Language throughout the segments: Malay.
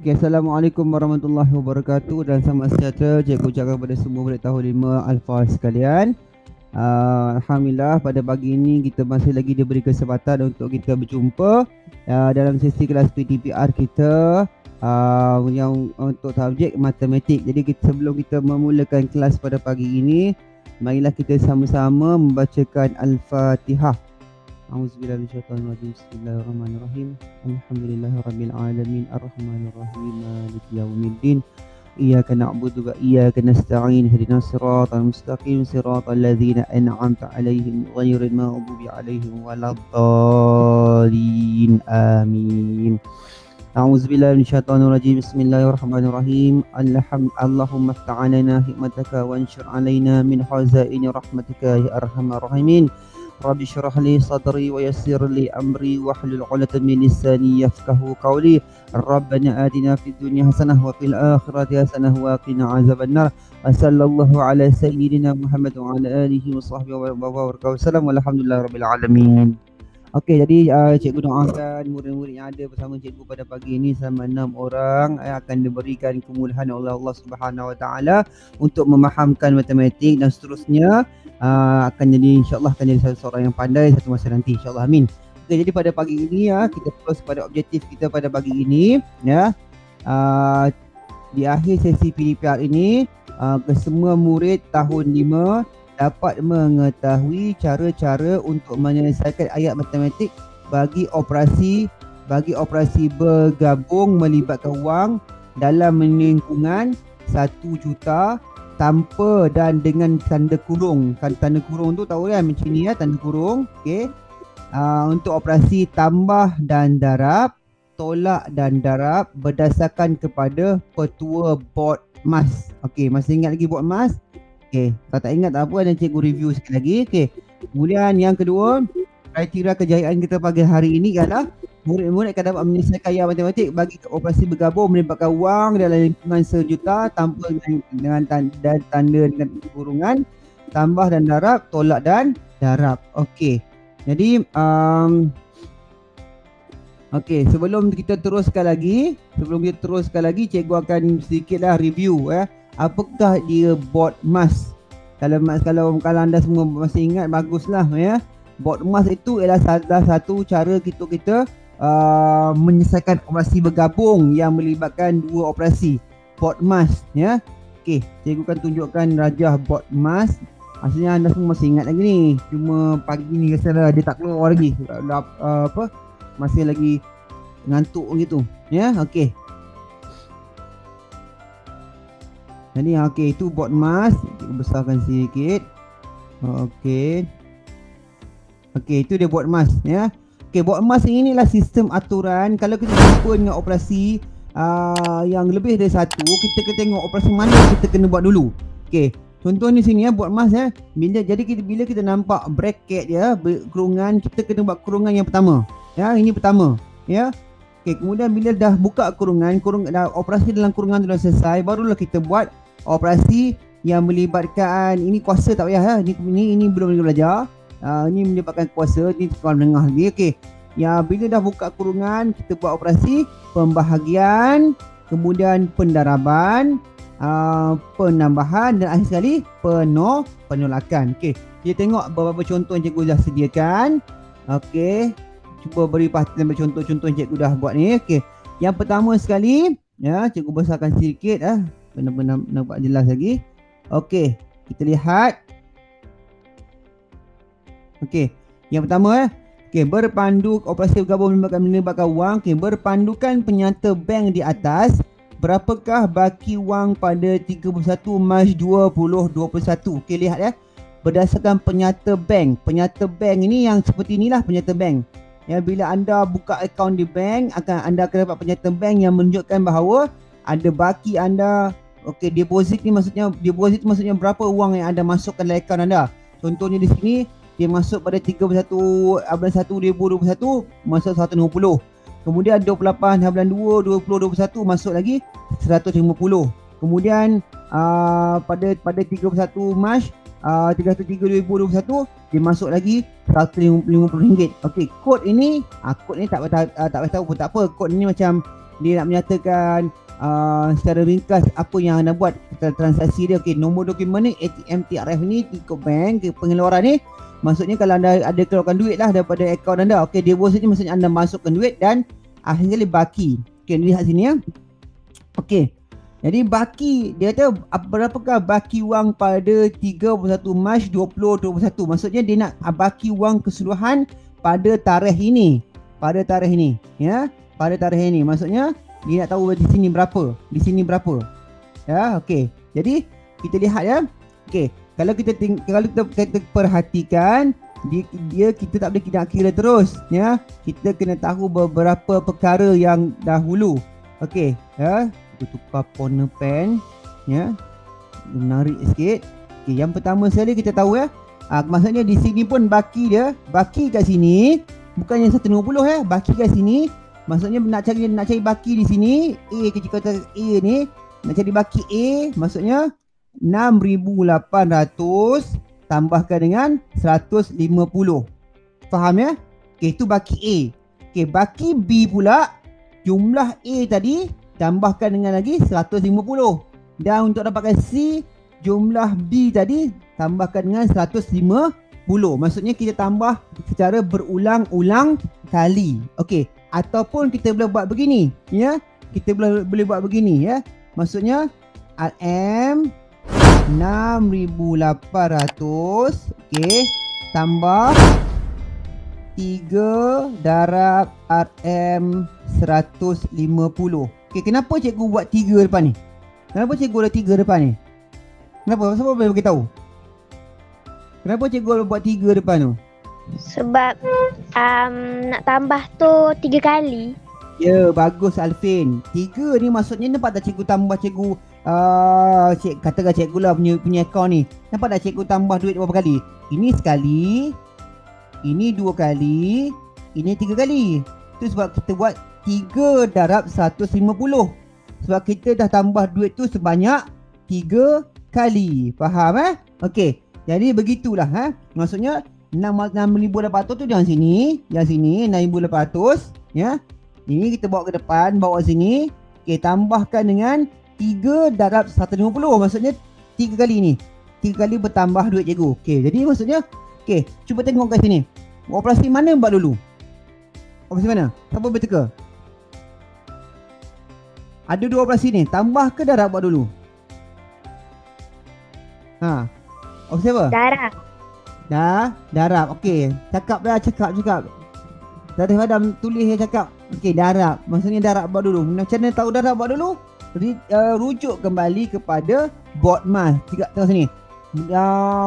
Okay, Assalamualaikum warahmatullahi wabarakatuh dan selamat sejahtera. Cikgu ucapkan kepada semua murid tahun 5 Alfa sekalian. Alhamdulillah pada pagi ini kita masih lagi diberi kesempatan untuk kita berjumpa dalam sesi kelas PTPR kita yang untuk subjek matematik. Jadi sebelum kita memulakan kelas pada pagi ini, marilah kita sama-sama membacakan Al-Fatihah. A'udzubillahi minasyaitonirrajim. Bismillahirrahmanirrahim. Alhamdulillahirabbil alamin arrahmanirrahim maliki yaumiddin. Iyyaka na'budu wa iyyaka nasta'in ihdinas siratal mustaqim siratal ladzina an'amta 'alaihim ghairil maghdubi 'alaihim waladdallin. Amin. A'udzubillahi minasyaitonirrajim. Bismillahirrahmanirrahim. Allahumma iftah 'alaina hikmataka wanshur 'alaina min khazaini rahmatika ya arhamar rahimin. Rabbi syrah li sadri wa yassir li amri wahlul 'uqdatam min lisani yafqahu qawli. Rabbana atina fid dunya hasanah wa fil akhirati hasanah wa qina azabannar. Sallallahu ala sayyidina Muhammad wa ala alihi wa sahbihi wa barakatuh. Walhamdulillahirabbil alamin. Okey, jadi cikgu doakan murid-murid yang ada bersama cikgu pada pagi ini selama 6 orang akan diberikan kemudahan oleh Allah Subhanahu Wa Taala untuk memahamkan matematik dan seterusnya. Akan jadi insya-Allah akan jadi satu seorang yang pandai satu masa nanti insya-Allah. Amin. Okey, jadi pada pagi ini kita terus pada objektif kita pada pagi ini di akhir sesi PDPR ini kesemua murid tahun 5 dapat mengetahui cara-cara untuk menyelesaikan ayat matematik bagi operasi bergabung melibatkan wang dalam lingkungan 1 juta tanpa dan dengan tanda kurung. Tanda kurung tu tahu kan macam ni tanda kurung. Okey. Untuk operasi tambah dan darab, tolak dan darab berdasarkan kepada petua BODMAS. Okey, masih ingat lagi BODMAS? Okey, kalau tak ingat tak apa, dan cikgu review sekali lagi. Okey. Kemudian yang kedua, kriteria kejayaan kita pagi hari ini adalah murid-murid akan dapat menyelesaikan ayat matematik bagi operasi bergabung melibatkan wang dalam lingkungan 1 juta tanpa dengan tanda dengan kurungan, tambah dan darab, tolak dan darab. Okey. Jadi okey, sebelum kita teruskan lagi, cikgu akan sedikitlah review apakah dia BODMAS. Kalau anda semua masih ingat, baguslah BODMAS itu adalah salah satu cara kita menyelesaikan operasi bergabung yang melibatkan 2 operasi. BODMAS Okey, cikgu akan tunjukkan rajah BODMAS. Maksudnya anda semua masih ingat lagi ni. Cuma pagi ni rasa dia tak keluar lagi. Masih lagi ngantuk gitu. Okey. Jadi okey, itu BODMAS. Kita besarkan sedikit. Okey, itu dia BODMAS Okey, BODMAS ini adalah sistem aturan. Kalau kita jumpa dengan operasi yang lebih dari satu, kita kena tengok operasi mana kita kena buat dulu. Okey, contoh di sini BODMAS bila kita nampak bracket kurungan, kita kena buat kurungan yang pertama. Ini pertama. Okey, kemudian bila dah buka kurungan dah operasi dalam kurungan tu dah selesai, barulah kita buat operasi yang melibatkan ini kuasa tak payah ini belum belajar. Ini melibatkan kuasa, ni sekolah menengah lagi. Okey. Bila dah buka kurungan, kita buat operasi pembahagian, kemudian pendaraban, penambahan dan akhir sekali penolakan. Okey. Kita tengok beberapa contoh yang cikgu dah sediakan. Okey. Cuba beri perhatian pada contoh-contoh yang cikgu dah buat ni. Okey. Yang pertama sekali, cikgu besarkan sedikit benar-benar nampak jelas lagi. Okey, kita lihat. Okey, yang pertama okey, berpandu operasi bergabung melibatkan wang. Okey, berpandukan penyata bank di atas, berapakah baki wang pada 31 Mac 2021? Okey, lihat berdasarkan penyata bank. Penyata bank ini yang seperti inilah penyata bank. Bila anda buka akaun di bank, anda akan dapat penyata bank yang menunjukkan bahawa ada baki anda. Okey, deposit maksudnya berapa wang yang anda masukkan dalam akaun anda. Contohnya di sini dia masuk pada 31 bulan 1 2021 masuk 150. Kemudian 28 bulan 2 2021 masuk lagi 150. Kemudian pada 31 Mac 31/3/2021 dia masuk lagi RM150. Okey, kod ni tak tahu pun tak apa. Kod ni macam dia nak menyatakan secara ringkas apa yang anda buat transaksi dia. Okey, nombor dokumen ni ATM TRF ni ikut bank ke pengeluaran ni. Maksudnya kalau anda ada keluarkan duit lah daripada akaun anda. Okey, deposit ni maksudnya anda masukkan duit dan akhirnya baki. Okey, lihat sini ya. Okey. Jadi baki dia kata berapakah baki wang pada 31 Mac 2021. Maksudnya dia nak baki wang keseluruhan pada tarikh ini. Pada tarikh ini, ya. Pada tarikh ini. Maksudnya dia nak tahu di sini berapa, di sini berapa. Ya, okey. Jadi kita lihat ya. Okey, kalau kita perhatikan dia kita tak boleh nak kira terus, ya. Kita kena tahu beberapa perkara yang dahulu. Okey, ya. Kita tukar corner pen, ya. Menarik sikit. Okey, yang pertama sekali kita tahu ya. Maksudnya di sini pun baki dia, baki kat sini bukannya 150 ya, baki kat sini. Maksudnya nak cari baki di sini, A kita kata A ni, nak cari baki A, maksudnya 6,800 tambahkan dengan 150. Faham ya? Okey, itu baki A. Okey, baki B pula, jumlah A tadi tambahkan dengan lagi 150. Dan untuk dapatkan C, jumlah B tadi tambahkan dengan 150. Maksudnya kita tambah secara berulang-ulang kali. Okey, ataupun kita boleh buat begini, ya. Kita boleh buat begini, ya. Maksudnya RM 6,800, okey, tambah 3 darab RM 150. Okey, kenapa cikgu buat 3 depan ni? Kenapa cikgu ada 3 depan ni? Kenapa? Siapa boleh beritahu? Kenapa cikgu buat 3 depan tu? Sebab nak tambah tu 3 kali. Ya, bagus Alvin. 3 ni maksudnya nampak tak cikgu tambah cikgu katakan cikgu lah punya akaun ni. Nampak tak cikgu tambah duit berapa kali? Ini sekali, ini 2 kali, ini 3 kali. Itu sebab kita buat 3 darab 150. Sebab kita dah tambah duit tu sebanyak 3 kali. Faham Okey. Jadi begitulah Maksudnya 6,800 tu yang sini, 6,800, ya. Ini kita bawa ke depan, bawa sini. Okey, tambahkan dengan 3 darab 150. Maksudnya 3 kali ni. 3 kali bertambah duit cikgu. Okey, jadi maksudnya okey, cuba tengok kat sini. Operasi mana buat dulu? Operasi mana? Siapa boleh teka? Ada 2 operasi ni, tambah ke darab buat dulu? Operasi apa? Darab. Darab. Okey, cakap. Daripada tulis dia cakap. Okey, darab. Maksudnya darab buat dulu. Macam mana tahu darab buat dulu? Rujuk kembali kepada BODMAS. Tengok sini.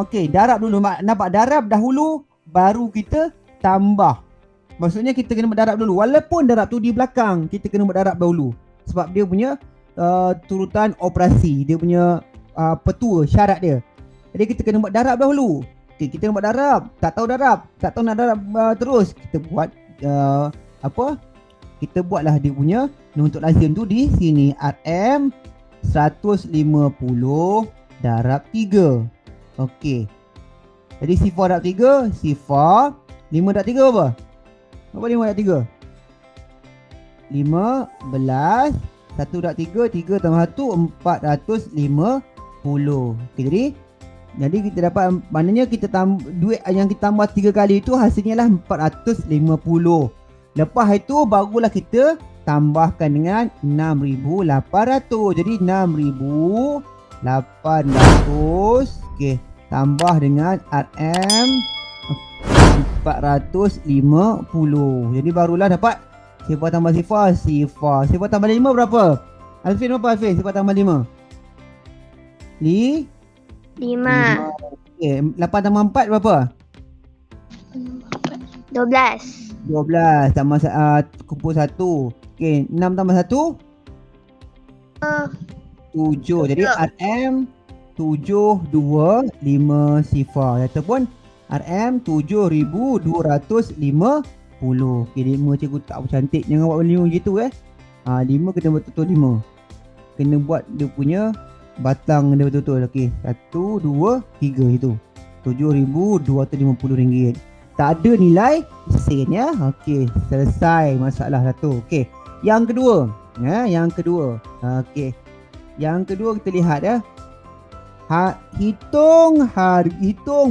Okey, darab dulu. Nampak darab dahulu, baru kita tambah. Maksudnya kita kena buat darab dulu. Walaupun darab tu di belakang, kita kena buat darab dahulu. Sebab dia punya turutan operasi. Dia punya petua, syarat dia. Jadi kita kena buat darab dahulu. Okay, kita nak buat darab, tak tahu nak darab terus, kita buat kita buatlah dia punya untuk lazim tu di sini. RM 150 darab 3. Okey, jadi sifar darab 3, sifar 5 darab 3 apa? Apa 5 darab 3? 15, 1 darab 3, 3 tambah 1, 450. Okey, jadi kita dapat, maknanya kita duit yang kita tambah 3 kali itu hasilnya lah 450. Lepas itu barulah kita tambahkan dengan 6,800. Jadi 6,800. Okey, tambah dengan RM 450. Jadi barulah dapat sifar tambah sifar. Sifar tambah 5 berapa? Alvin berapa Alvin? Sifar tambah 5. 5. Okey, 8 tambah 4 berapa? 12. 12 tambah kumpul 1. Okey, 6 tambah 1? 7. Jadi RM 725 sifar ataupun RM 7,250. Okey, 5 cikgu tak cantik. Jangan buat 5 gitu 5 kena betul-betul 5. Kena buat dia punya batang dia betul-betul. Okey, 1, 2, 3 itu RM7,250. Tak ada nilai sen ya. Okey, selesai masalah satu. Okey, yang kedua. Ya, yang kedua. Okey. Yang kedua kita lihat ya. Hitung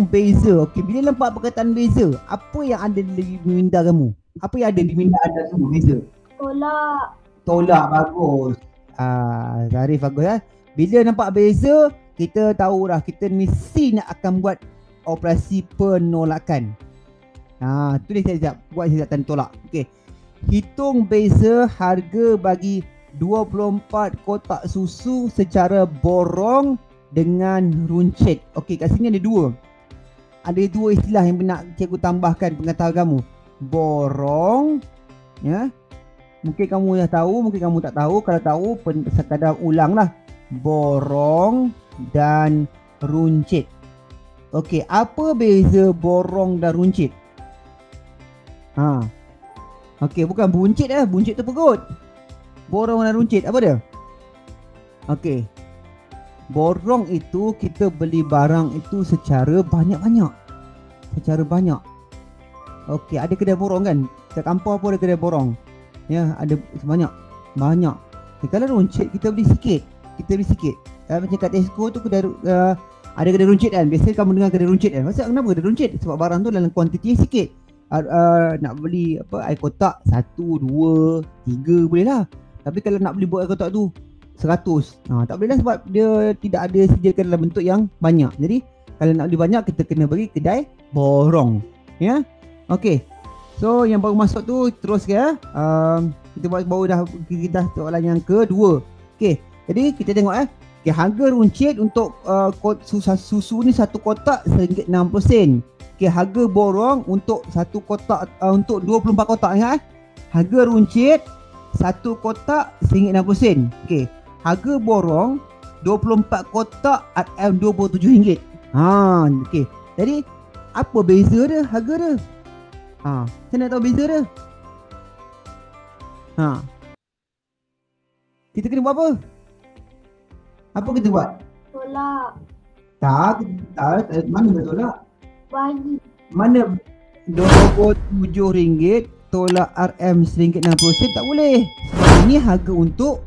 beza. Okey, bila nampak perkataan beza, apa yang ada di minda kamu? Apa yang ada di minda anda semua beza? Tolak. Tolak, bagus. Zarif bagus ya. Bila nampak beza, kita tahu dah kita mesti nak akan buat operasi penolakan. Tu dia siap buat siasatan tolak. Okey. Hitung beza harga bagi 24 kotak susu secara borong dengan runcit. Okey, kat sini ada dua. Ada dua istilah yang nak cikgu tambahkan pengetahuan kamu. Borong, ya. Mungkin kamu dah tahu, mungkin kamu tak tahu. Kalau tahu, sekadar ulang lah. Borong dan runcit. Okey, apa beza borong dan runcit? Okey, bukan buncit dah. Buncit tu perut. Borong dan runcit, apa dia? Okey. Borong itu kita beli barang itu secara banyak-banyak. Secara banyak. Okey, ada kedai borong kan? Kat kampung apa ada kedai borong? Ya, ada sebanyak. Banyak. Kalau runcit kita beli sikit. Macam kat Tesco tu kedai ada kedai runcit kan. Biasa kamu dengar kedai runcit kan. Maksud kenapa kedai runcit? Sebab barang tu dalam kuantiti sikit. Nak beli air kotak 1, 2, 3 boleh lah. Tapi kalau nak beli buat air kotak tu 100, tak boleh lah sebab dia tidak ada sediakan dalam bentuk yang banyak. Jadi kalau nak beli banyak kita kena pergi kedai borong. Ya. Okey. So yang baru masuk tu terus ke kita baru dah kita soalan yang kedua. Okey. Jadi kita tengok okey, harga runcit untuk susu ni satu kotak RM1.60. Okey, harga borong untuk satu kotak untuk 24 kotak ya. Harga runcit satu kotak RM1.60. Okey. Harga borong 24 kotak RM27. Okey. Jadi apa beza dia harga dia? Saya nak tahu beza dia. Kita kena buat apa? Apa kita buat? Tolak. Tak, mana boleh tolak? Bagi. Mana RM27 tolak RM1.60 tak boleh. Sebab ini harga untuk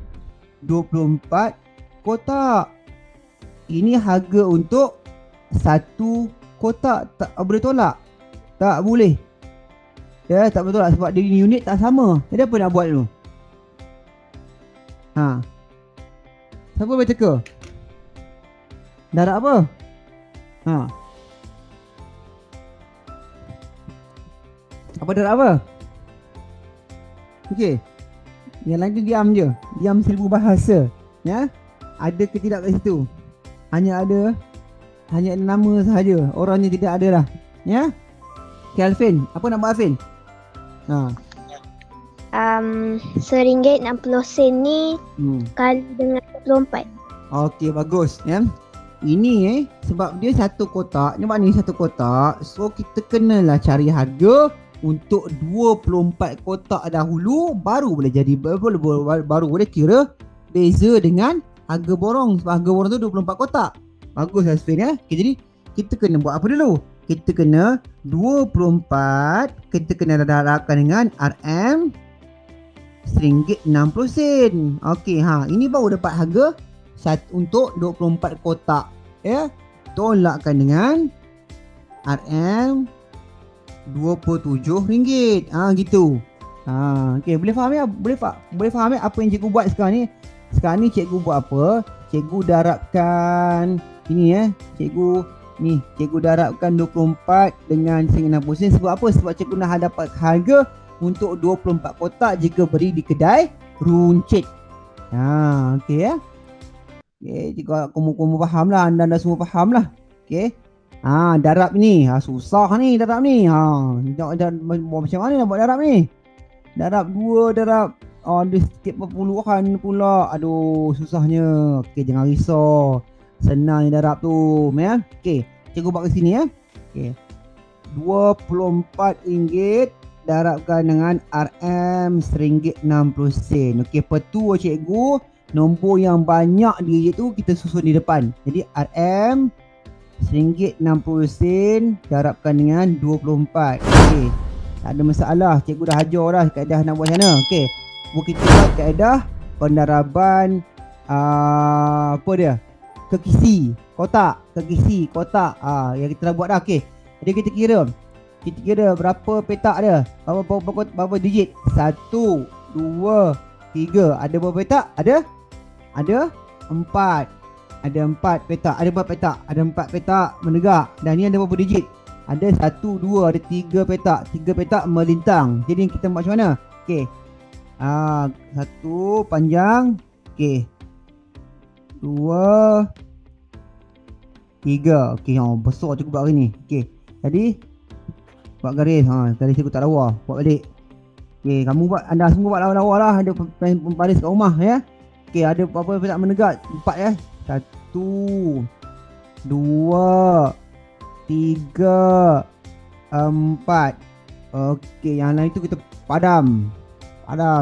24 kotak. Ini harga untuk satu kotak. Tak boleh tolak. Tak boleh. Ya, tak boleh tolak sebab dia unit tak sama. Jadi apa nak buat dulu? Siapa boleh teka? Darab apa? Apa darab apa? Okey. Yang lain tu diam je. Diam seribu bahasa. Ya. Ada ke tidak kat situ? Hanya ada nama sahaja. Orangnya tidak ada lah. Ya. Okay, Alvin. Apa nak buat Alvin? RM1.60 ni kali dengan 24. Okey, bagus. Ya. Ini sebab dia satu kotak. Nampak ni satu kotak. So kita kenalah cari harga untuk 24 kotak dahulu, baru boleh jadi baru boleh kira beza dengan harga borong. Sebab harga borong tu 24 kotak. Bagus Asfin ya. Okay, jadi kita kena buat apa dulu? Kita kena 24, kita kena darabkan dengan RM RM1.60. Okey, ini baru dapat harga untuk 24 kotak. Ya. Tolakkan dengan RM27. Gitu. Okey, boleh faham ya? Boleh faham ya apa yang cikgu buat sekarang ni? Sekarang ni cikgu buat apa? Cikgu darabkan ini cikgu darabkan 24 dengan RM1.60. Sebab apa? Sebab cikgu nak dapat harga untuk 24 kotak jika beri di kedai runcit. Okey ya. Okey, jika kamu faham lah, anda semua faham lah. Okey. Darab ni, susah ni darab ni. Macam mana nak buat darab ni? Darab 2, darab ada sikit perpuluhan pula. Aduh, susahnya. Okey, jangan risau. Senang ni darab tu, ya. Okey, cikgu buat ke sini ya. Okey. RM24 darabkan dengan RM1.60. Okey, petua cikgu, nombor yang banyak dia tu kita susun di depan. Jadi RM1.60 darabkan dengan 24. Okey. Tak ada masalah. Cikgu dah ajar dah kaedah nak buat macam mana. Okey. Kita buat kaedah Pendaraban apa dia? Kekisi, kotak, yang kita dah buat dah. Okey. Jadi kita kira berapa petak dia? Berapa digit? 1 2 3. Ada berapa petak? Ada 4. Ada 4 petak. Ada 4 petak menegak. Dan ni ada berapa digit? Ada 1 2, ada 3 petak. 3 petak melintang. Jadi kita buat macam mana? Okey. 1 panjang. Okey. 2 3. Okey, besar cukup buat hari ni. Okey. Jadi buat garis. Garis aku tak lawa. Buat balik. Okey, anda semua buat lawa-lawa lah. Ada pembaris kat rumah ya. Okey, ada berapa petak menegak? 4 ya. 1 2 3 4. Okey, yang lain tu kita padam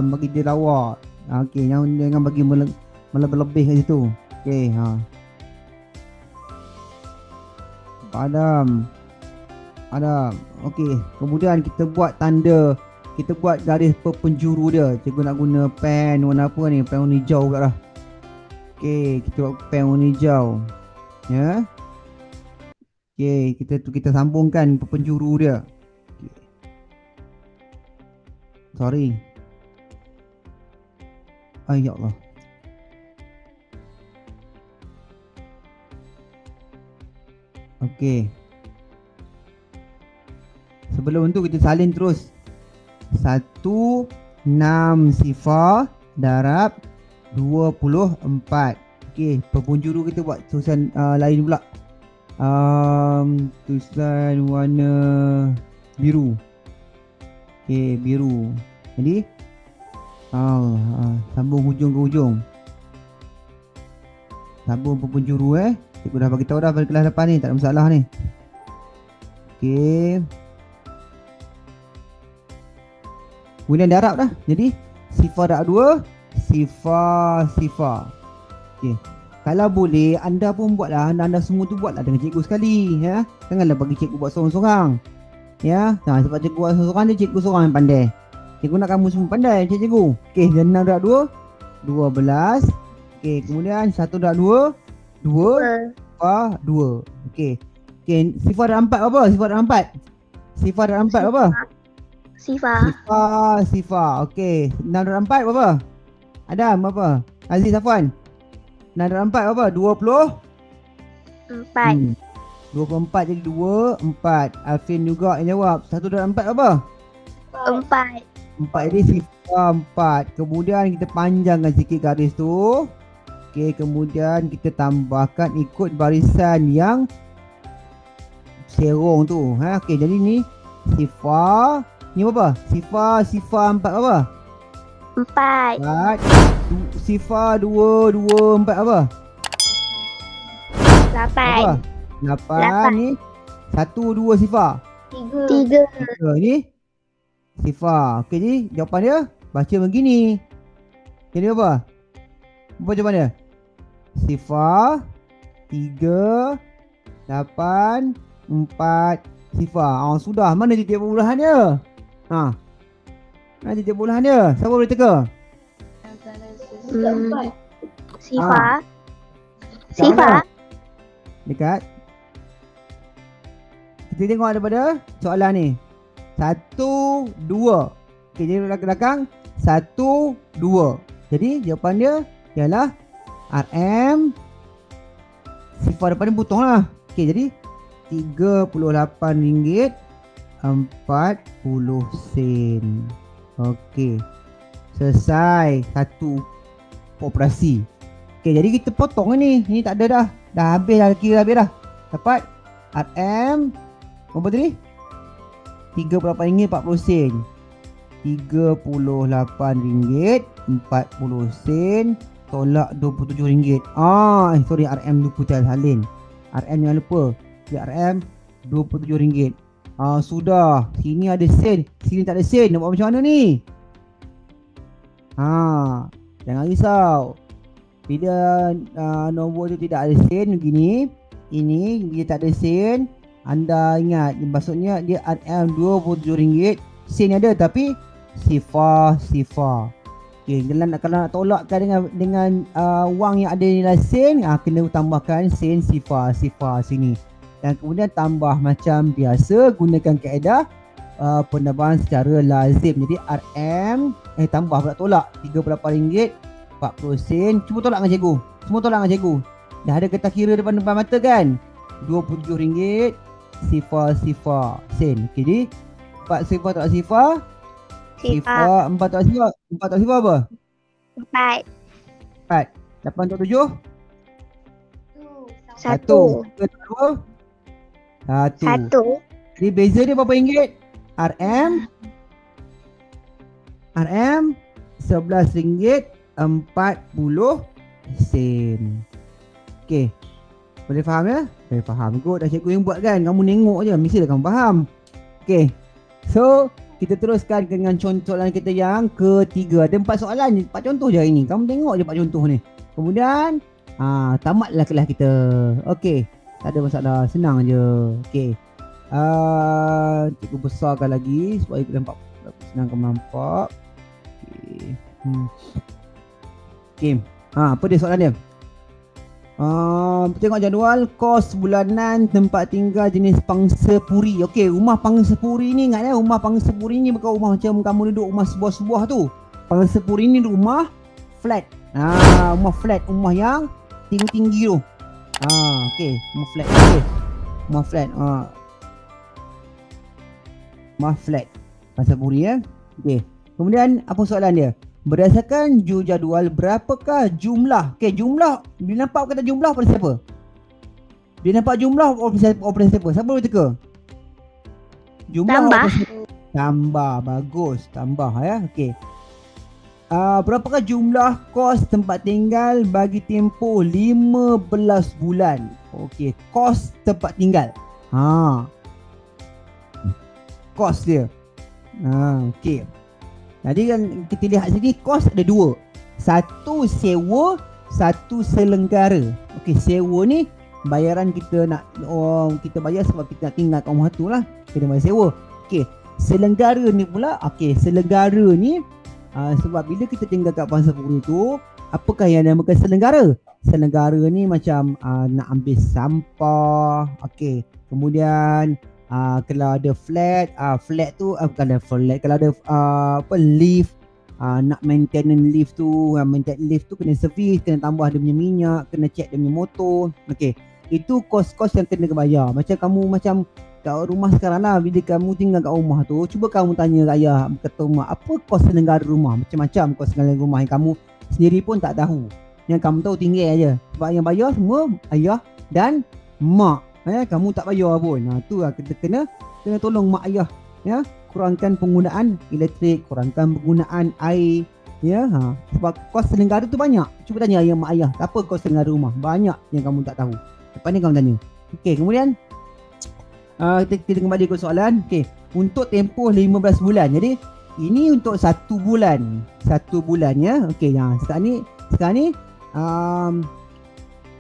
bagi dia lawa. Okey, jangan bagi melebih kat situ. Okey, padam. Okey, kemudian kita buat tanda, kita buat garis penjuru dia. Cikgu nak guna pen warna apa ni? Pen warna hijau pula lah. Okey, kita buat pen warna hijau. Ya. Okey, kita sambungkan penjuru dia. Sorry. Ya Allah. Okey. Sebelum tu kita salin terus. 1 6 sifar darab 24. Okey, penjuru kita buat tulisan lain pula. Tulisan warna biru. Okey, biru. Jadi sambung hujung ke hujung. Sambung penjuru Cikgu dah bagi tahu dah pada kelas depan ni, tak ada masalah ni. Okey. Kemudian darab dah. Jadi sifar darab 2, sifar. Okey. Kalau boleh anda pun buatlah, anda semua tu buatlah dengan cikgu sekali ya. Janganlah bagi cikgu buat seorang-seorang. Ya, sebab cikgu buat seorang-seorang dia cikgu seorang yang pandai. Cikgu nak kamu semua pandai cikgu. Okey, dan 6 darab 2 12. Okey, kemudian 1 darab 2 2 2. Okey. Sifar darab 4 apa? Sifar darab 4 apa? Sifar. Okey. 6 darab 4 berapa? Adam apa? Aziz Afwan. 6 darab 4 berapa? 4. 24 jadi 2 4. Alvin juga yang jawab. 1 darab 4 apa? 4. 4 jadi sifar 4. Kemudian kita panjangkan sikit garis tu. Okey, kemudian kita tambahkan ikut barisan yang serong tu. Okey, jadi ni sifar. Ni apa? Sifar 4 apa? 4. Sifar 2 4 apa? 8. 8 ni 1 2 sifar. 3. Ni sifar. Okey, jadi jawapan dia baca begini. Jadi apa? Jawapan dia sifar 3 8 4 sifar. Sudah. Mana titik permulahan dia? Mana titik permulahan dia? Siapa boleh teka? Sifar. Dekat. Kita tengok daripada soalan ni. 1 2. Okey, jadi belakang 1 2. Jadi jawapan dia ialah RM. Sifar depan ni potong lah. Okey, jadi RM38.40. Okey. Selesai satu operasi. Okey, jadi kita potong ni. Ini tak ada dah. Dah habis dah, kira habis dah. Dapat RM berapa tadi? RM38.40. RM38.40 tolak RM27. Sorry, RM lupa salin. RM jangan lupa. Dia RM RM27. Sudah. Sini ada sen, sini tak ada sen. Nak buat macam mana ni? Jangan risau. Bila nombor tu tidak ada sen begini, ini dia tak ada sen, anda ingat maksudnya dia RM RM27. Sen ada tapi sifar. Okey, kalau nak tolakkan dengan wang yang ada nilai sen, kena tambahkan sen sifar sini. Dan kemudian tambah macam biasa, gunakan kaedah penambahan secara lazim. Jadi RM tambah pula tolak RM38 40 sen. Cuba tolak dengan cikgu. Semua tolak dengan cikgu. Dah ada kertas kira depan mata kan? RM27 sifar sen. Okey, jadi 4 sifar tolak sifar. Sifar 4 tolak sifar. 4 tolak sifar apa? 4. 8 tolak 7? 1. 1. Jadi beza dia berapa ringgit? RM RM11.40 sen. Okey. Boleh faham ya? Boleh faham kot, dah cikgu yang buat kan. Kamu tengok je, mestilah kamu faham. Okey. So, kita teruskan dengan contohan kita yang ketiga. Ada 4 soalan, 4 contoh je hari ni. Kamu tengok je 4 contoh ni. Kemudian, tamatlah kelas kita. Okey. Tak ada masalah, senang je. Okey. Cikgu besarkan lagi supaya kita nampak, senang kamu nampak. Okey. Okey. Apa dia soalan dia? Tengok jadual kos bulanan tempat tinggal jenis pangsapuri. Okey, rumah pangsapuri ni ingat rumah pangsapuri ni bukan rumah macam kamu duduk rumah sebuah-sebuah tu. Pangsapuri ni rumah flat. Rumah flat, rumah yang tinggi-tinggi tu. Okey, rumah flat. Okey. Rumah flat. Rumah flat. Pangsapuri ya. Okey. Kemudian apa soalan dia? Berdasarkan jadual berapakah jumlah? Okey, jumlah. Bila nampak kata jumlah pada siapa? Bila nampak jumlah operasi siapa? Siapa boleh teka? Jumlah tambah. Tambah. Bagus. Tambah ya. Okey. Berapakah jumlah kos tempat tinggal bagi tempoh 15 bulan? Okey, kos tempat tinggal. Kos dia. Okey. Jadi kan kita lihat sini kos ada 2. Satu sewa, satu selenggara. Okey, sewa ni bayaran kita nak kita bayar sebab kita nak tinggal kat rumah tu lah. Kita bayar sewa. Okey, selenggara ni pula, okey, selenggara ni sebab bila kita tinggal kat pangsapuri tu, apakah yang dinamakan selenggara? Selenggara ni macam nak ambil sampah. Okey, kemudian kalau ada flat, flat tu bukan ada flat, kalau ada lift, nak maintenance lift tu, kena servis, kena tambah dia punya minyak, kena check dia punya motor. Okey, itu kos-kos yang kena bayar. Macam kamu kat rumah sekarang lah, bila kamu tinggal kat rumah tu, cuba kamu tanya ayah kata rumah, apa kos selenggara rumah? Macam-macam kos selenggara rumah yang kamu sendiri pun tak tahu. Yang kamu tahu tinggal aja. Sebab yang bayar semua ayah dan mak. Kamu tak bayar pun. Tu lah kita kena tolong mak ayah, ya, kurangkan penggunaan elektrik, kurangkan penggunaan air, ya. Sebab kos selenggara tu banyak. Cuba tanya ayah mak ayah, apa kos selenggara rumah? Banyak yang kamu tak tahu. Lepas ni kamu tanya. Okey, kemudian kita kembali ke soalan. Okey, untuk tempoh 15 bulan. Jadi ini untuk 1 bulan. 1 bulan ya. Okey, sekarang ni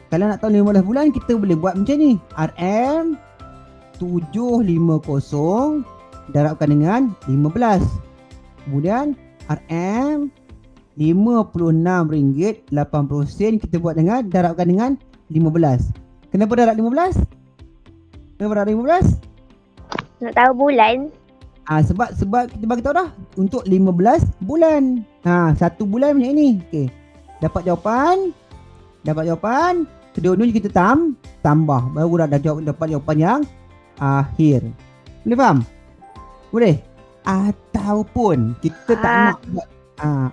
kalau nak tahu 15 bulan, kita boleh buat macam ni. RM 750 darabkan dengan 15. Kemudian RM RM56.80 kita buat dengan darabkan dengan 15. Kenapa darab 15? Kenapa darab 15? Nak tahu bulan. Sebab kita bagi tahu dah untuk 15 bulan. 1 bulan macam ni. Okey. Dapat jawapan. Kedua-duanya kita tambah. Baru dapat jawapan yang akhir. Boleh faham? Boleh? Ataupun kita tak nak buat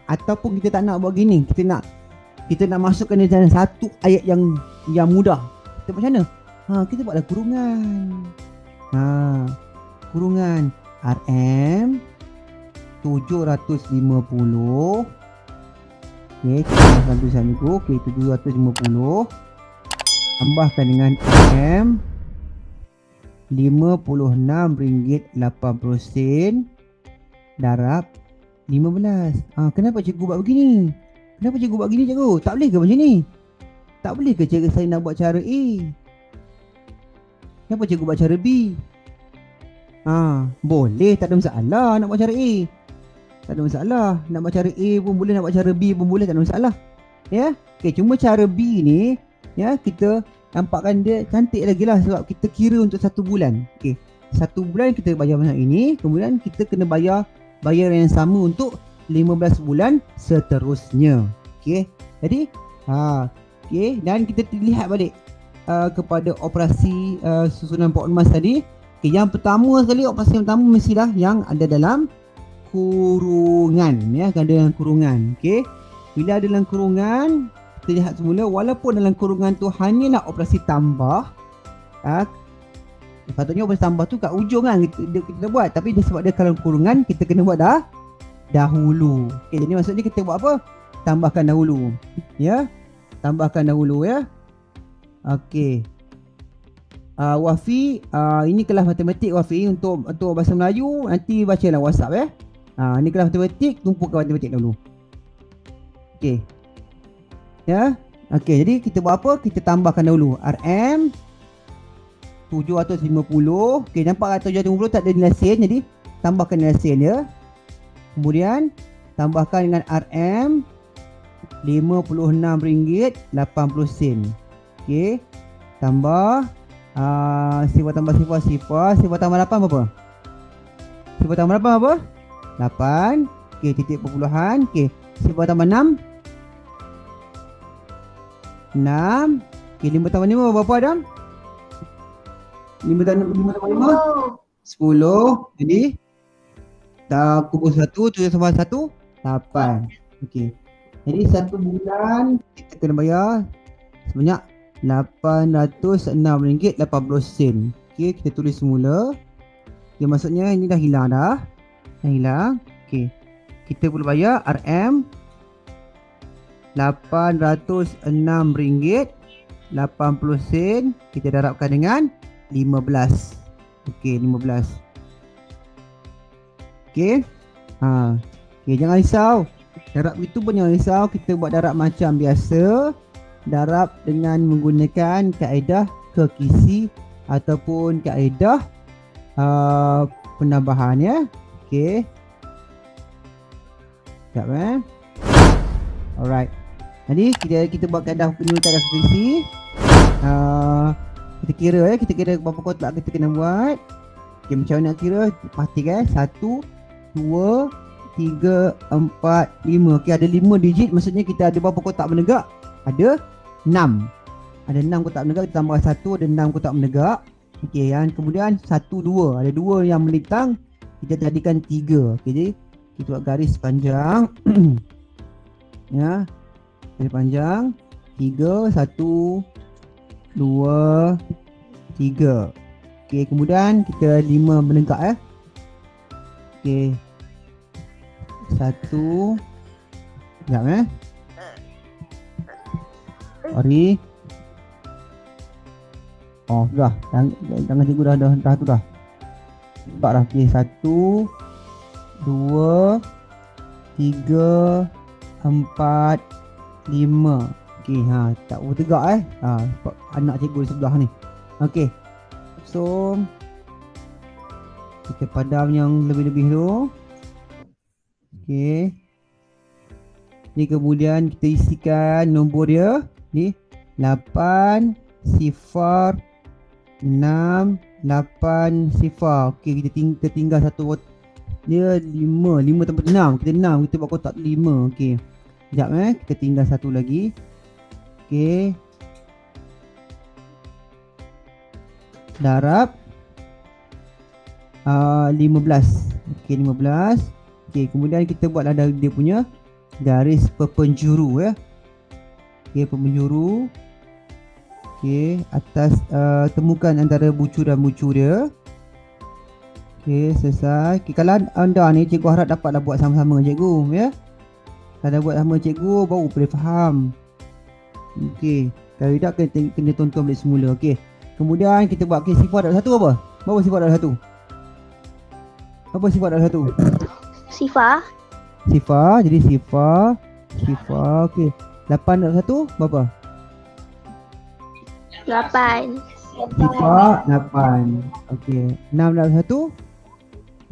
ataupun kita tak nak buat gini. Kita nak masukkan dalam satu ayat yang mudah. Kita macam mana? Kita buatlah kurungan. Kurungan RM 750. Okey, kita masukkan tulisan itu. Okey, 750 tambahkan dengan RM RM56.80 darab 15. Kenapa cikgu buat begini? Cikgu? Tak boleh ke macam ni? Tak boleh ke cikgu saya nak buat cara A? Kenapa cikgu buat cara B? Boleh, tak ada masalah nak buat cara A. Tak ada masalah. Nak buat cara A pun boleh, nak buat cara B pun boleh, tak ada masalah. Ya. Okey, cuma cara B ni ya, kita nampakkan dia cantik lagi lah sebab kita kira untuk 1 bulan. Okey. 1 bulan kita bayar macam ini, kemudian kita kena bayar yang sama untuk 15 bulan seterusnya. Okey. Jadi okey, dan kita lihat balik kepada operasi susunan pot emas tadi. Okey, yang pertama sekali, operasi yang pertama mestilah yang ada dalam kurungan ya, ada dalam kurungan. Okey. Bila ada dalam kurungan, kita lihat semula walaupun dalam kurungan tu hanyalah operasi tambah, patutnya operasi tambah tu kat ujung kan kita buat, tapi sebab dia dalam kurungan kita kena buat dahulu. Okey, jadi maksudnya kita buat apa? Tambahkan dahulu. Ya. Tambahkan dahulu ya. Okey. Wafi, ini kelas matematik Wafi, untuk bahasa Melayu nanti bacalah WhatsApp ya. Ni kelas matematik, tumpukan matematik dulu. Okey. Ya. Okey, jadi kita buat apa? Kita tambahkan dahulu RM 750. Okey, nampak 750 tak ada nilai sen, jadi tambahkan nilai sen dia. Kemudian tambahkan dengan RM RM56.80. Okey. Tambah sifar tambah sifar tambah 8 berapa? Sifar tambah 8 apa? 8. Okey, titik perpuluhan. Okey, sifar tambah 6. 6. Okey, 5 tambah 5 berapa Adam? 5 tambah 5 10. Jadi kubur 1, 7 tambah 1 8. Okey. Jadi 1 bulan kita kena bayar sebanyak RM806.80. Okey, kita tulis semula. Okey, maksudnya ini dah hilang dah. Dah hilang. Okey. Kita perlu bayar RM RM806.80. Kita darabkan dengan 15. Okey, 15. Okey. Okey, jangan risau. Darab itu pun jangan risau. Kita buat darab macam biasa. Darab dengan menggunakan kaedah kekisi ataupun kaedah penambahan ya. Okey. Sekejap Alright. Jadi kita buat kaedah kekisi. Kita kira ya, kita kira berapa kotak kita kena buat. Okey, macam mana nak kira? Pastikan 1 2 3 4 5. Okey, ada 5 digit, maksudnya kita ada berapa kotak menegak? Ada 6. Ada 6 kotak menegak, kita tambah 1, ada 6 kotak menegak. Okey, yang kemudian 1 2, ada 2 yang melintang, kita jadikan 3. Okey, jadi kita buat garis panjang. Ya. Garis panjang 3 1 2 3. Okey, kemudian kita 5 menegak ya. Okey. 1. Sekejap Sorry. Oh, sudah. Jangan cikgu dah tu dah. Nampak dah. Okey, 1 2 3 4 5. Okey, tak bertegak sebab anak cikgu di sebelah ni. Okey. So kita padam yang lebih-lebih tu. Okey. Ni kemudian kita isikan nombor dia ni 8 0 6 8 0. Okey, kita tinggal satu dia 5 tempat 6. Kita 6, kita buat kotak 5. Okey. Sekejap kita tinggal satu lagi. Okey. Darab 15. Okey, 15. Okey, kemudian kita buatlah dia punya garis perpenjuru ya. Okey, perpenjuru. Okey, atas temukan antara bucu dan bucu dia. Okey, selesai. Okey, kalau anda ni cikgu harap dapatlah buat sama-sama cikgu ya. Kalau buat sama cikgu baru boleh faham. Okey, kalau tidak kena tonton balik semula. Okey. Kemudian kita buat sifar darab 1 apa? Berapa sifar darab 1? Apa sifar darab 1? Sifar. Sifar, jadi sifar. Okey. 8 darab 1 berapa? 8. Sifar 8. Okey. 6 darab 1?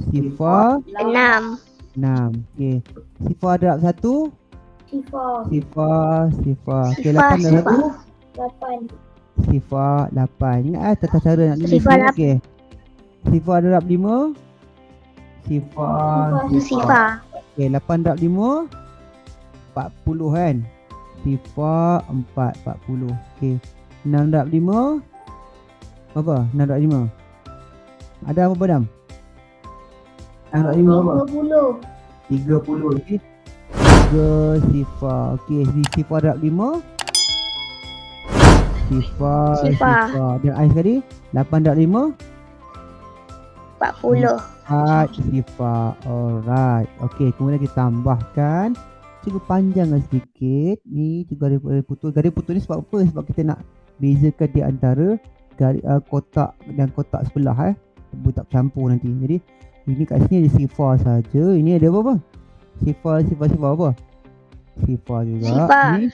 Sifar 6. 6. Okey. Sifar darab 1. Sifar. Sifar. Okey, Sifar, 8 darab 1. 8. Sifar 8. Ingat tata cara nak tulis Sifar ni. Okey. Sifar darab 5. Sifar. Sifar. Okey, 8 darab 5. 40 kan. Sifar 4. 40. Okey. 6 darab 5. Apa? 6 darab 5. Ada apa Badam? 6 darab 5 apa? 30. 30. Okey. 3 sifar. Okey, sifar darab 5. Sifar. Dan air sekali 8 darab 5. 40. 4 sifar. Alright. Okey, kemudian kita tambahkan. Cukup panjanglah sedikit. Ni garis putus. Garis putus ni sebab apa? Sebab kita nak bezakan di antara kotak dan kotak sebelah tak campur nanti. Jadi ini kat sini ada sifar saja. Ini ada apa? Sifar apa? Sifar juga. Sifar. Ni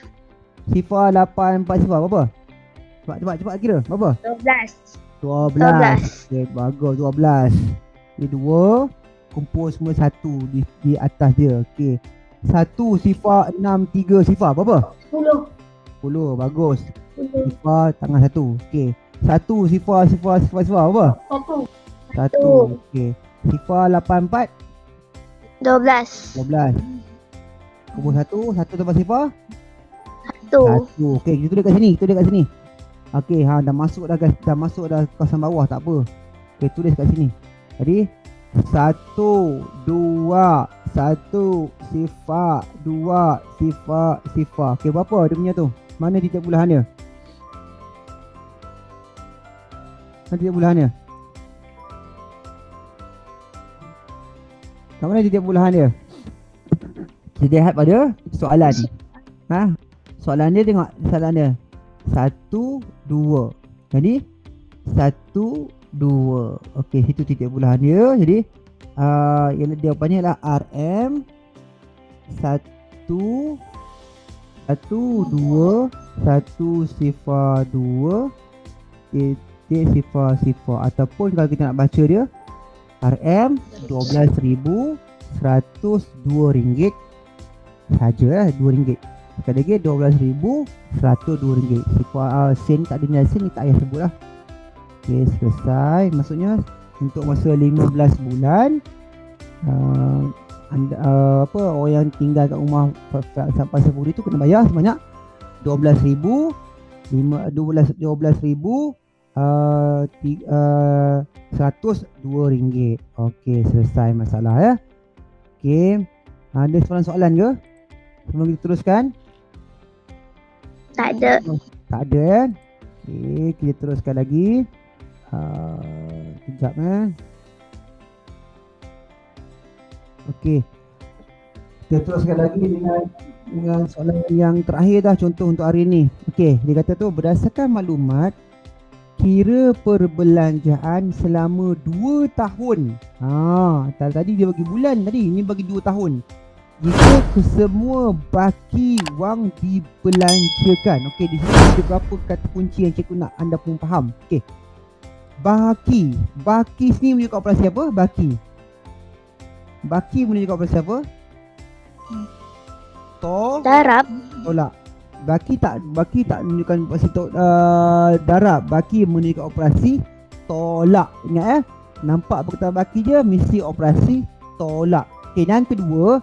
sifar 8 4 sifar apa? Cepat kira. Berapa? 12. Okay, bagus 12. Ini 2 kumpul semua 1 di atas dia. Okey. 1 sifar 6 3 sifar berapa? 10. 10. Bagus. 10. Sifar tangan 1. Okey. 1 sifar berapa? 1. 1. Okey. Sifar 8 4 12. 12. Kumpul 1 tambah sifar 1. 1. Okey, kita tulis kat sini. Okey, dah masuk dah guys. Dah masuk dah kawasan bawah, tak apa. Okey, tulis kat sini. Jadi 1 2 1 sifar 2 sifar. Okey, berapa dia punya tu? Mana titik bulahan dia? Mana titik bulahan dia? Kat mana titik bulahan dia? Kita lihat pada soalan. Soalan dia, tengok soalan dia. 1 2. Jadi 1 2. Okey, situ titik bulahan dia. Jadi yang dia jawapannya adalah RM 1 2 1 sifar 2 titik sifar. Ataupun kalau kita nak baca dia RM RM12,102 saja, RM2. Sekali lagi RM12,102. Sifar sen tak ada nilai sen, ni tak payah sebut lah. Okey, selesai. Maksudnya untuk masa 15 bulan orang yang tinggal kat rumah sampai 10 itu kena bayar sebanyak 12,000 RM102. Okey, selesai masalah ya. Okey, ada soalan ke sebelum kita teruskan? Tak ada. Tak ada ya. Okey, kita teruskan lagi. Sekejap Okey, kita teruskan lagi dengan soalan yang terakhir dah, contoh untuk hari ni. Okey, dia kata tu berdasarkan maklumat kira perbelanjaan selama 2 tahun. Tadi dia bagi bulan, tadi ni bagi 2 tahun. Jika kesemua baki wang dibelanjakan. Okey, di sini ada beberapa kata kunci yang cikgu nak anda pun faham. Okey. Baki sini menunjukkan operasi apa? Baki menunjukkan operasi apa? Darab. Tolak. Baki tak menunjukkan operasi darab. Baki menunjukkan operasi tolak. Ingat nampak perkataan baki je mesti operasi tolak. Okey, yang kedua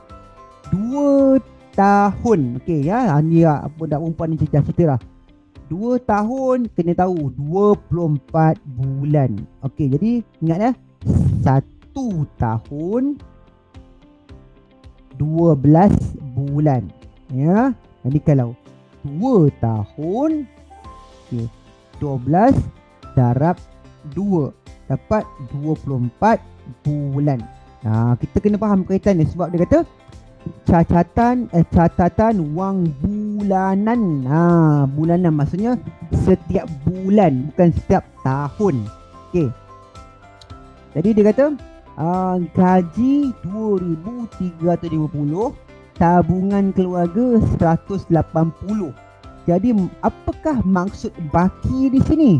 2 tahun. Okey ya, ni apa dak perempuan ni cerita lah. 2 tahun kena tahu 24 bulan. Okey, jadi ingat 1 tahun 12 bulan. Ya. Jadi kalau 2 tahun, okey, 12 darab 2 dapat 24 bulan. Kita kena faham kaitan ni sebab dia kata catatan wang bulanan. Bulanan maksudnya setiap bulan, bukan setiap tahun. Okey. Jadi dia kata gaji 2,350, tabungan keluarga 180. Jadi apakah maksud baki di sini?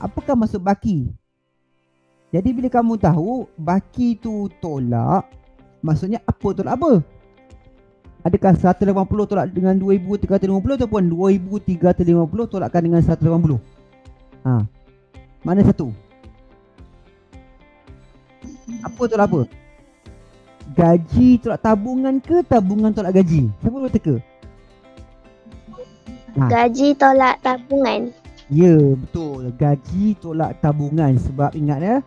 Apakah maksud baki? Jadi bila kamu tahu baki tu tolak, maksudnya apa tolak apa? Adakah 180 tolak dengan 2350 ataupun 2350 tolakkan dengan 180? Mana satu? Apa tolak apa? Gaji tolak tabungan ke tabungan tolak gaji? Siapa boleh teka? Gaji tolak tabungan. Ya, betul. Gaji tolak tabungan. Sebab ingat ya,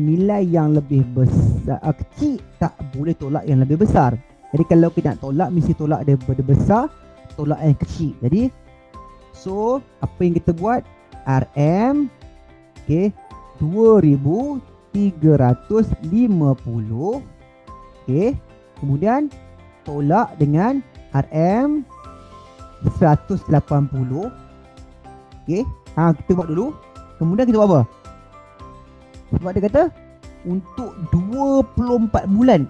nilai yang lebih besar kecil tak boleh tolak yang lebih besar. Jadi kalau kita nak tolak, mesti tolak daripada besar, tolak yang kecil. Jadi so apa yang kita buat? RM 2350. Kemudian tolak dengan RM 180. Kita buat dulu. Kemudian kita buat apa? Sebab dia kata untuk 24 bulan.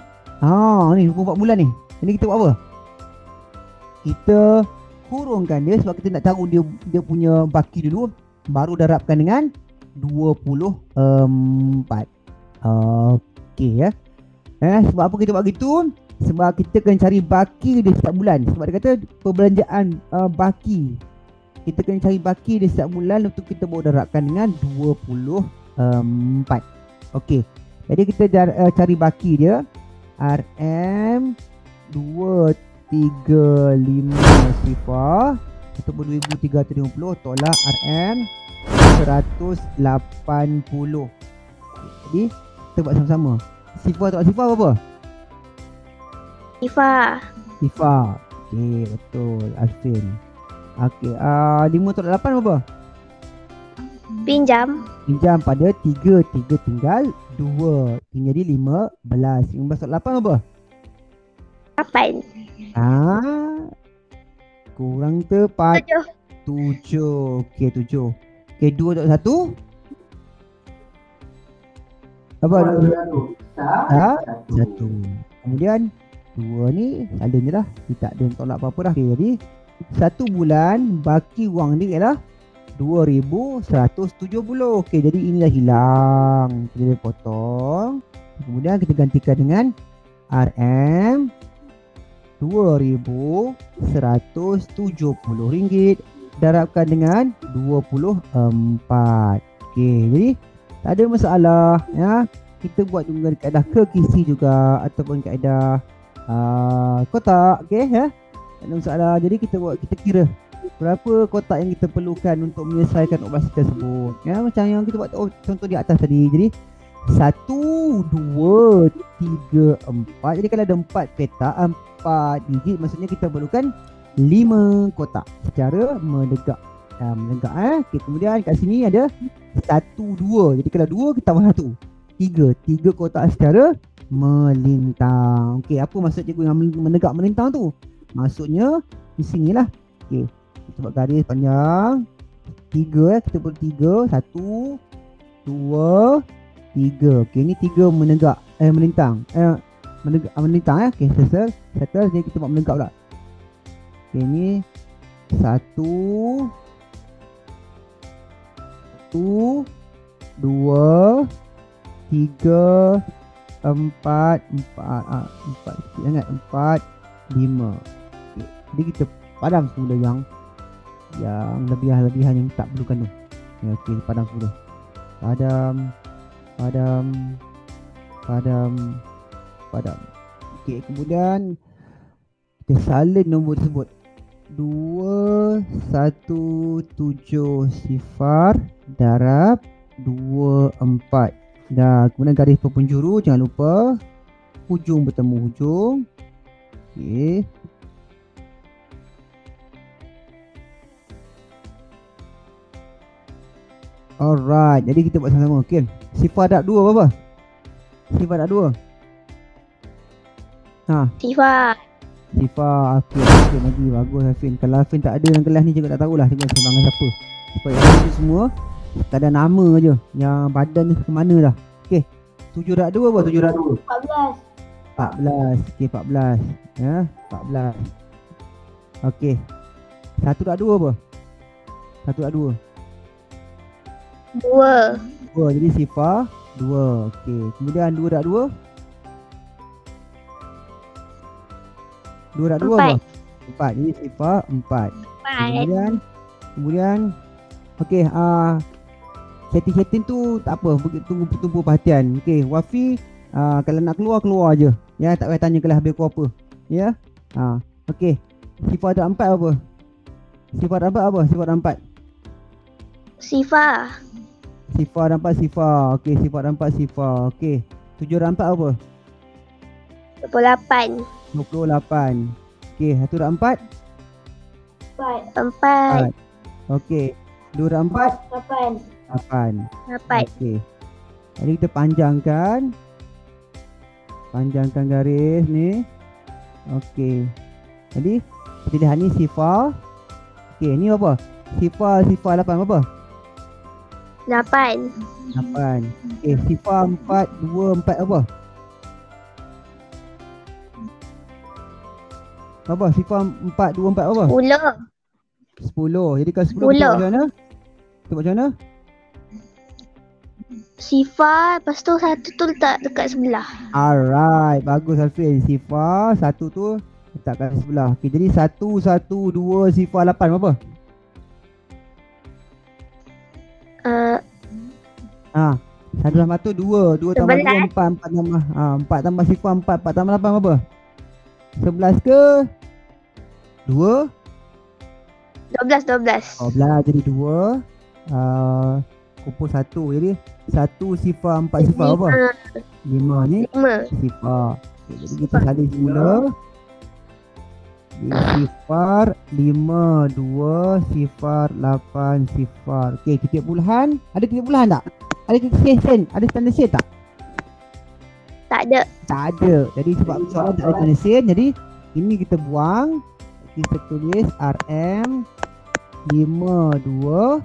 Ni 24 bulan ni. Jadi kita buat apa? Kita kurungkan dia sebab kita nak tahu dia punya baki dulu, baru darabkan dengan 24. Ya. Sebab apa kita buat gitu? Sebab kita kena cari baki dia setiap bulan. Sebab dia kata perbelanjaan baki, kita kena cari baki dia setiap bulan untuk kita baru darabkan dengan 24. Okey. Jadi kita cari baki dia RM 2350 ataupun 2350 tolak RM 180. Jadi kita buat sama-sama. Sifar tolak sifar apa? Sifar. Okey, betul Alvin. Okey, 5 tolak 8 apa? Pinjam. Pinjam pada 3 tinggal 2. Jadi 15. 15 tolak 8 apa? 8. Kurang tepat 7. Okey, 7. Okey, 2 tolak 1 apa? 1. Kemudian 2 ni salin je lah. Kita tak ada tolak apa-apa dah. Okay, jadi 1 bulan baki wang ni ialah 2170. Okey, jadi ini dah hilang. Kita boleh potong. Kemudian kita gantikan dengan RM 2170 ringgit darabkan dengan 24. Okey, jadi tak ada masalah ya. Kita buat dengan kaedah kekisi juga ataupun kaedah kotak. Okey ya. Tak ada masalah. Jadi kita kira berapa kotak yang kita perlukan untuk menyelesaikan operasi tersebut. Ya, macam yang kita buat contoh di atas tadi. Jadi 1, 2, 3, 4. Jadi kalau ada 4 petak, 4 digit, maksudnya kita perlukan 5 kotak secara menegak. Okey, kemudian kat sini ada 1, 2. Jadi kalau 2 kita tambah 1. 3 kotak secara melintang. Okey, apa maksud cikgu yang menegak melintang tu? Maksudnya di sinilah. Okey, kita buat garis panjang 3 kita buat 3, 1, 2, 3. Okey, ni 3 menegak melintang. Melintang Okey, settle. Jadi kita buat menegak pula. Okey, ni 1, 2, 3, 4, 5. Okay. Jadi kita padam semula yang lebihan-lebihan yang tak perlukan tu. Ya, okey, padam semula. Padam. Okey, kemudian kita salin nombor tersebut. 2170 darab 24. Dah, kemudian garis penjuru jangan lupa hujung bertemu hujung. Okey. Alright, jadi kita buat sama-sama. Okey. Sifar darab 2 apa? Sifar darab 2. Sifar. Okey, lagi bagus Hafin. Kalau Hafin tak ada dalam kelas ni juga tak tahulah cikgu sembangan siapa. Supaya Hafin semua tak ada nama je, yang badan ni ke mana dah. Okey. 7 darab 2 apa? 7 darab 2. 14. Okey, 14. Ya, 14. Okey. 1 darab 2 apa? 1 darab 2. 2. 2. Jadi sifar 2. Okey. Kemudian 2.2. 2.2 apa? 4. Ini sifar 4. Kemudian okey, setting-setting tu tak apa, tunggu perhatian. Okey, Wafi kalau nak keluar je. Ya, tak payah tanya kelas habis pukul apa. Ya. Okey. Sifar ada 4 apa? Sifar ada 4 apa? Sifar ada 4. Sifar. Sifar ada 4 sifar. Okey, sifar ada 4 sifar. Okey. 7 ada 4 apa? 28. 28. Okey, 1 ada 4. 4. Okey. 2 ada 4. 8. 8. Okey. Jadi kita panjangkan garis ni. Okey. Jadi kita lihat ni sifar. Okey, ni apa? Sifar 8 apa? 8. 8. Okey, sifar 4 2 4 apa? Apa? Sifar 4 2 4 apa? 10. Jadi kalau 10 kita buat macam mana? Kita buat macam mana? Sifar, lepas tu satu tu letak dekat sebelah. Alright, bagus Alfin. Sifar 1 tu letak kat sebelah. Okey, jadi 1 1 2 sifar 8 apa? 1 tambah 1 2, 2 tambah 2 4, 4 tambah 4 tambah sifar 4, 4 tambah 8 apa? 11 ke? 2? 12. 12 jadi 2. Kumpul 1. Jadi 1 sifar 4 sifar apa? 5 ni 5. sifar. Okay, jadi kita salin semula. Sifar 5 2 sifar 8 sifar. Okey, titik puluhan. Ada titik puluhan tak? Ada titik sen? Ada standard sen tak? Tak ada. Tak ada. Jadi sebab soalan tak ada standard sen, jadi ini kita buang. Kita tulis RM 52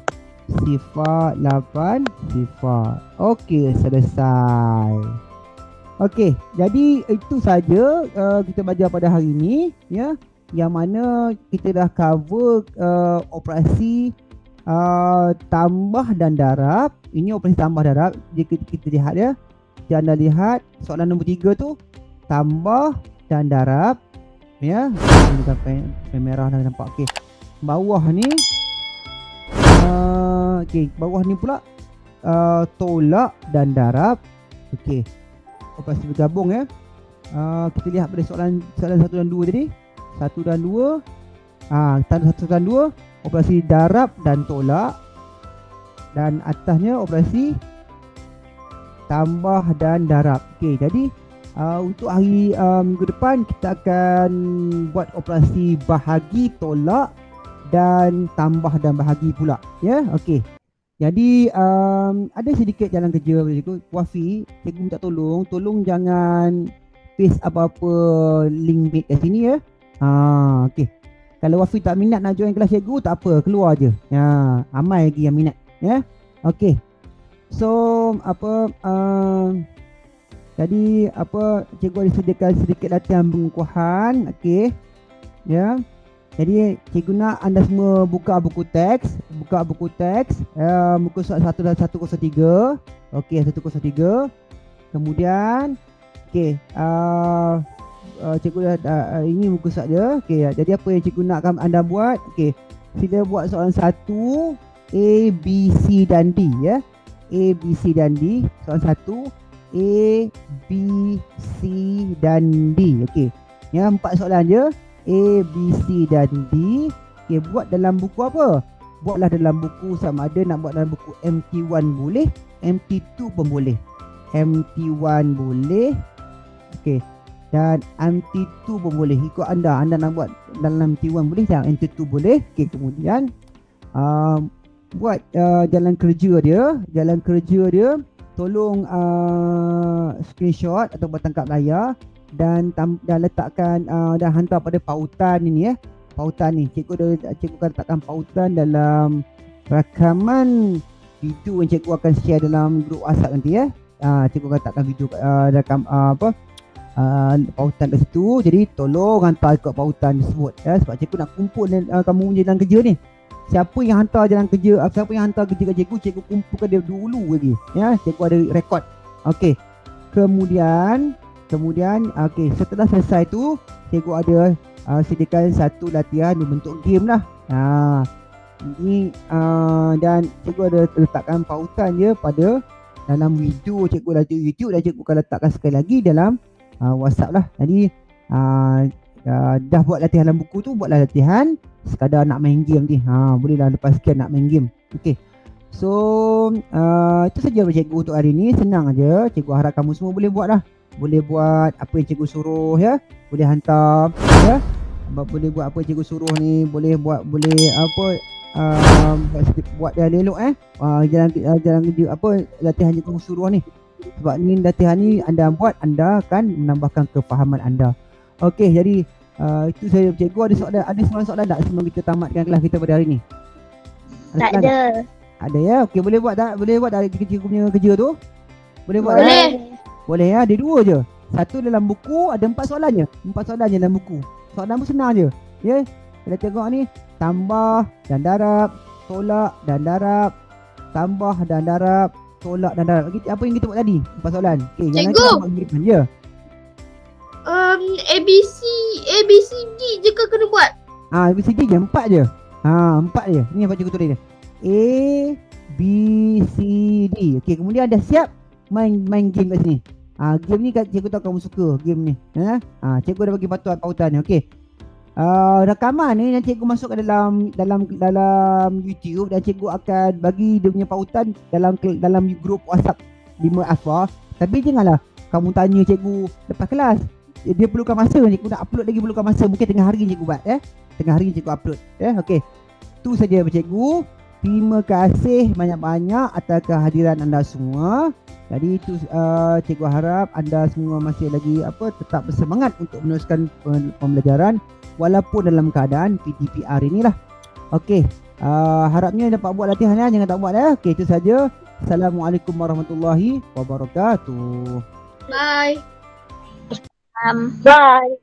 sifar 8 sifar. Okey, selesai. Okey, jadi itu saja kita belajar pada hari ini, ya. Yang mana kita dah cover operasi tambah dan darab. Ini operasi tambah darab. Jika kita lihat ya, anda lihat soalan nombor 3 tu tambah dan darab, ya. Ini pen merah dah nampak. Okey, bawah ni okey, bawah ni pula tolak dan darab. Okey, operasi bergabung ya. Kita lihat pada soalan 1 dan 2 tadi. 1 dan 2. 1 dan 2 operasi darab dan tolak. Dan atasnya operasi tambah dan darab. Okey, jadi untuk hari minggu depan kita akan buat operasi bahagi, tolak dan tambah dan bahagi pula, ya. Okey. Jadi ada sedikit jalan kerja cikgu. Wafi, cikgu minta tolong jangan paste apa-apa link meet kat sini ya. Okey. Kalau Wafi tak minat nak join kelas cikgu, tak apa, keluar je. Ya, ramai lagi yang minat, ya. Okey. So jadi cikgu ada sediakan sedikit latihan pengukuhan. Okey. Ya. Jadi cikgu nak anda semua buka buku teks, muka surat 1 dan 103. Okey, 103. Kemudian okey, cikgu dah ini muka surat dia. Okey, jadi apa yang cikgu nak anda buat? Okey, sila buat soalan 1 A, B, C dan D ya. A, B, C dan D. Soalan 1 A, B, C dan D. Okey. Ya, 4 soalan je. A, B, C dan D. Okey, buat dalam buku apa? Buatlah dalam buku, sama ada nak buat dalam buku MT1 boleh, MT2 pun boleh. MT1 boleh. Okey. Dan MT2 pun boleh. Ikut anda nak buat dalam MT1 boleh, dan MT2 boleh. Okey, kemudian buat jalan kerja dia. Tolong screenshot atau tangkap layar dan letakkan dan hantar pada pautan ini ya. Pautan ni cikgu akan letakkan pautan dalam rakaman video yang cikgu akan share dalam grup WhatsApp nanti ya. Cikgu akan letakkan video pautan kat situ. Jadi tolong hantar ikut pautan tersebut ya, sebab cikgu nak kumpul kamu punya jalan kerja ni. Siapa yang hantar jalan kerja, siapa yang hantar kerja kat cikgu kumpulkan dia dulu lagi ya. Cikgu ada rekod Okey. Kemudian okey, setelah selesai tu cikgu ada sediakan satu latihan berbentuk game lah. Ini dan cikgu ada letakkan pautan je pada dalam video cikgu latih YouTube dan cikgu akan letakkan sekali lagi dalam WhatsApp lah. Jadi dah buat latihan dalam buku tu, buatlah latihan sekadar nak main game ni. Bolehlah lepas sekian nak main game. Okey. So itu saja cikgu untuk hari ni. Senang aja. Cikgu harap kamu semua boleh buat lah. Boleh buat apa yang cikgu suruh ya. Boleh hantar ya. Boleh buat apa yang cikgu suruh ni. Boleh buat buat dia elok jalan kerja apa latihan cikgu suruh ni. Sebab ni latihan ni anda buat, anda akan menambahkan kefahaman anda. Okey, jadi itu saya cikgu. Ada soalan tak sebelum kita tamatkan kelas kita pada hari ni? Tak ada. Ada ya. Okey, boleh buat tak? Boleh buat dari cikgu punya kerja tu? Boleh buat? Boleh. Boleh ya. Ada 2 je. Satu dalam buku ada 4 soalan je. 4 soalan je dalam buku. Soalan pun senang je. Ya. Kita tengok ni, tambah dan darab, tolak dan darab, tambah dan darab, tolak dan darab. Apa yang kita buat tadi? 4 soalan. Okey, yang Cikgu. nanti buat giliran je. ABCD je ke kena buat? ABCD je 4 je. 4 je. Ni apa cikgu tulis dia. A B C D. Okey, kemudian dah siap main game kat sini. Game ni cikgu tahu kamu suka game ni. Cikgu dah bagi pautan ni. Okey. Rakaman ni yang cikgu masuk ke dalam YouTube dan cikgu akan bagi dia punya pautan dalam grup WhatsApp 5 Asfar. Tapi janganlah kamu tanya cikgu lepas kelas. Dia perlukan masa, cikgu nak upload lagi perlukan masa. Mungkin tengah hari cikgu buat tengah hari cikgu upload okey. Tu saja cikgu. Terima kasih banyak-banyak atas kehadiran anda semua. Jadi itu cikgu harap anda semua masih lagi tetap bersemangat untuk meneruskan pembelajaran walaupun dalam keadaan PTPR inilah. Okey, harapnya dapat buat latihan ya, jangan tak buat ya. Okey, itu saja. Assalamualaikum warahmatullahi wabarakatuh. Bye. Bye.